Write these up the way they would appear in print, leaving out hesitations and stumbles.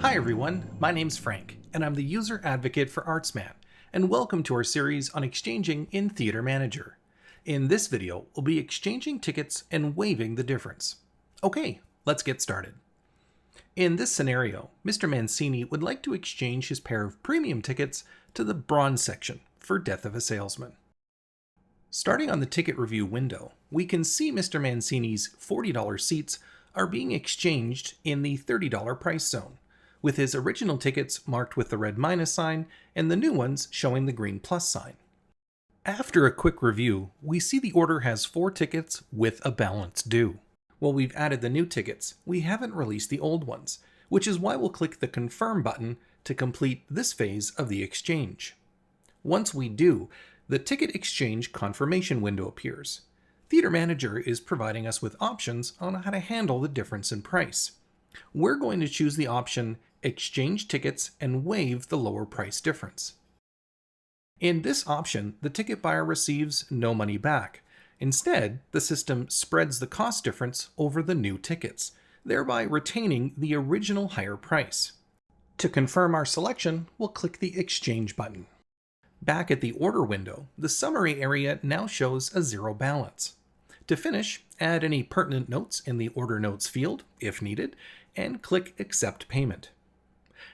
Hi everyone, my name's Frank, and I'm the user advocate for Artsman, and welcome to our series on exchanging in Theater Manager. In this video, we'll be exchanging tickets and waiving the difference. Okay, let's get started. In this scenario, Mr. Mancini would like to exchange his pair of premium tickets to the bronze section for Death of a Salesman. Starting on the ticket review window, we can see Mr. Mancini's $40 seats are being exchanged in the $30 price zone, with his original tickets marked with the red minus sign and the new ones showing the green plus sign. After a quick review, we see the order has 4 tickets with a balance due. While we've added the new tickets, we haven't released the old ones, which is why we'll click the Confirm button to complete this phase of the exchange. Once we do, the ticket exchange confirmation window appears. Theater Manager is providing us with options on how to handle the difference in price. We're going to choose the option Exchange Tickets and waive the lower price difference. In this option, the ticket buyer receives no money back. Instead, the system spreads the cost difference over the new tickets, thereby retaining the original higher price. To confirm our selection, we'll click the Exchange button. Back at the order window, the summary area now shows a 0 balance. To finish, add any pertinent notes in the Order Notes field, if needed, and click Accept Payment.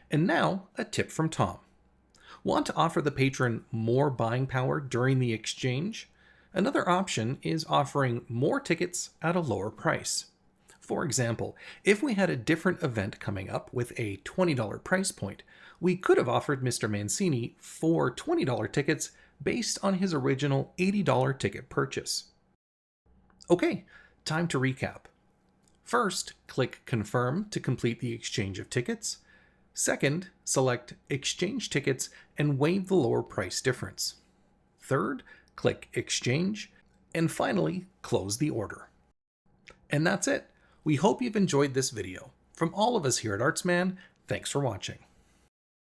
And now, a tip from Tom. Want to offer the patron more buying power during the exchange? Another option is offering more tickets at a lower price. For example, if we had a different event coming up with a $20 price point, we could have offered Mr. Mancini 4 $20 tickets based on his original $80 ticket purchase. Okay, time to recap. First, click Confirm to complete the exchange of tickets. Second, select Exchange Tickets and waive the lower price difference. Third, click Exchange. And finally, close the order. And that's it. We hope you've enjoyed this video. From all of us here at Artsman, thanks for watching.